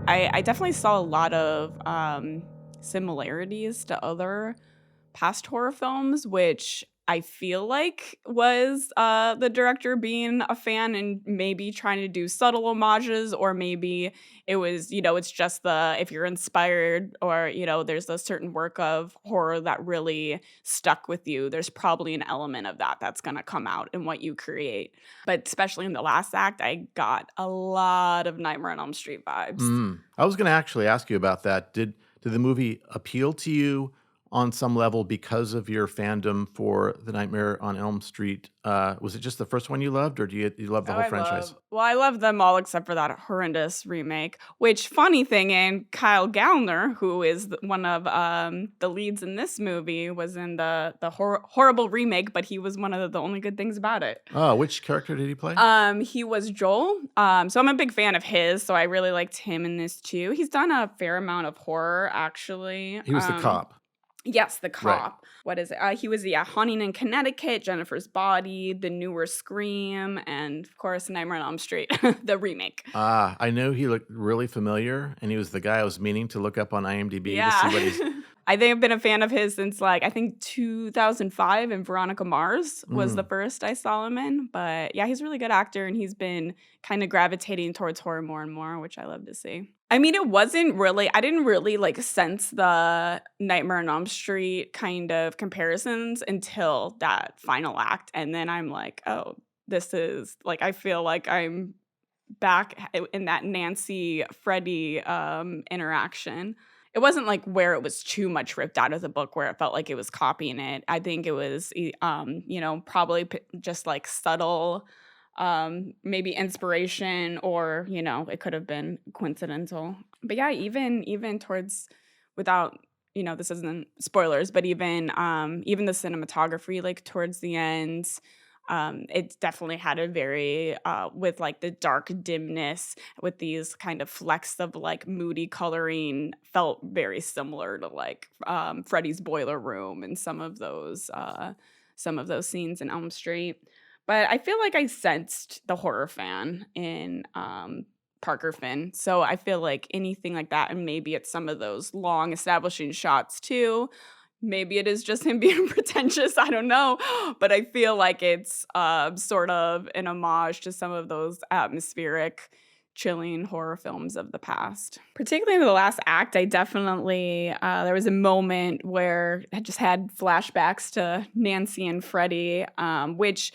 I definitely saw a lot of similarities to other past horror films, which I feel like was the director being a fan and maybe trying to do subtle homages, or maybe it was, it's just if you're inspired, or, there's a certain work of horror that really stuck with you, there's probably an element of that that's going to come out in what you create. But especially in the last act, I got a lot of Nightmare on Elm Street vibes. I was gonna actually ask you about that. Did the movie appeal to you on some level because of your fandom for The Nightmare on Elm Street? Was it just the first one you loved, or do you love the Oh, whole franchise? I love them all except for that horrendous remake. Which, funny thing, and Kyle Gallner, who is one of the leads in this movie, was in the horrible remake, but he was one of the only good things about it. Oh, which character did he play? He was Joel. So I'm a big fan of his, so I really liked him in this too. He's done a fair amount of horror, actually. He was the cop. Yes, the Right. cop. What is it? He was, Haunting in Connecticut, Jennifer's Body, the newer Scream, and of course, Nightmare on Elm Street, the remake. I know he looked really familiar, and he was the guy I was meaning to look up on IMDb to see Yeah. what he's. I think I've been a fan of his since, I think 2005, and Veronica Mars was the Mm. first I saw him in. But yeah, he's a really good actor, and he's been kind of gravitating towards horror more and more, which I love to see. I mean, I didn't really sense the Nightmare on Elm Street kind of comparisons until that final act. And then I'm like, oh, this is I feel like I'm back in that Nancy Freddy interaction. It wasn't where it was too much ripped out of the book where it felt like it was copying it. I think it was, probably just subtle, maybe inspiration, or, it could have been coincidental. But yeah, even towards, without, this isn't spoilers, but even the cinematography, towards the end, it definitely had a very with the dark dimness, with these kind of flecks of moody coloring, felt very similar to Freddy's boiler room and some of those scenes in Elm Street. But I feel like I sensed the horror fan in Parker Finn. So I feel like anything like that, and maybe it's some of those long establishing shots too. Maybe it is just him being pretentious, I don't know, but I feel like it's, sort of an homage to some of those atmospheric, chilling horror films of the past. Particularly in the last act, I definitely, there was a moment where I just had flashbacks to Nancy and Freddy, which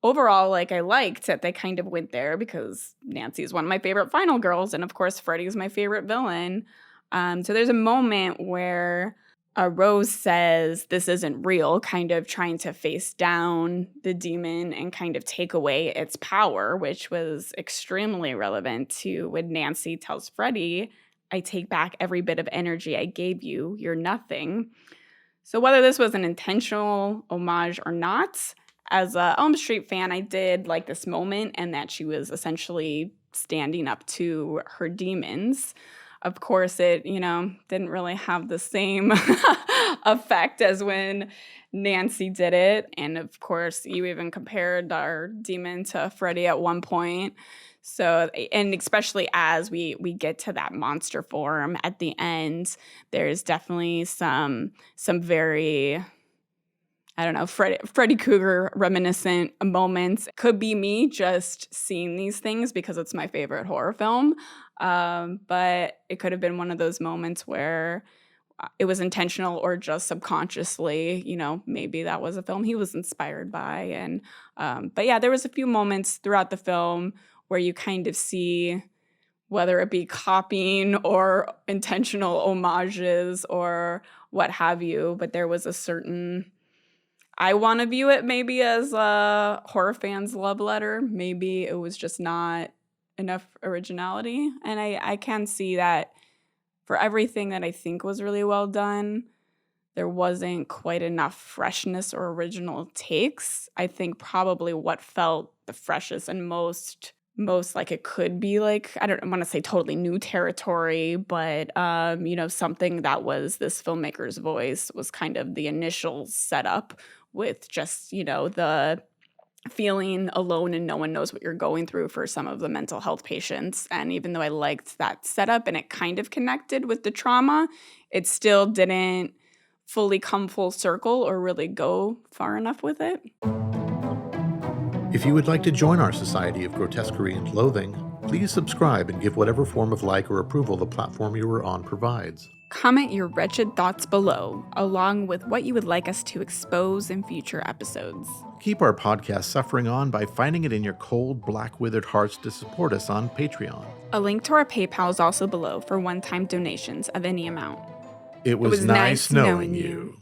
overall, I liked that they kind of went there, because Nancy is one of my favorite final girls, and of course, Freddy is my favorite villain. So there's a moment where Rose says this isn't real, kind of trying to face down the demon and kind of take away its power, which was extremely relevant to when Nancy tells Freddy, I take back every bit of energy I gave you, you're nothing. So whether this was an intentional homage or not, as a Elm Street fan, I did like this moment, and that she was essentially standing up to her demons. Of course, it, didn't really have the same effect as when Nancy did it. And of course, you even compared our demon to Freddy at one point. So, and especially as we get to that monster form at the end, there's definitely some very, I don't know, Freddy Krueger reminiscent moments. Could be me just seeing these things because it's my favorite horror film. But it could have been one of those moments where it was intentional, or just subconsciously, maybe that was a film he was inspired by. And but yeah, there was a few moments throughout the film where you kind of see whether it be copying or intentional homages or what have you. But there was a certain, I want to view it maybe as a horror fan's love letter. Maybe it was just not enough originality. And I can see that for everything that I think was really well done, there wasn't quite enough freshness or original takes. I think probably what felt the freshest and most like it could be I don't want to say totally new territory, but something that was this filmmaker's voice was kind of the initial setup with just, the feeling alone and no one knows what you're going through for some of the mental health patients. And even though I liked that setup and it kind of connected with the trauma, it still didn't fully come full circle or really go far enough with it. If you would like to join our Society of Grotesquerie and Loathing, please subscribe and give whatever form of like or approval the platform you are on provides. Comment your wretched thoughts below, along with what you would like us to expose in future episodes. Keep our podcast suffering on by finding it in your cold, black withered hearts to support us on Patreon. A link to our PayPal is also below for one-time donations of any amount. It was nice knowing you.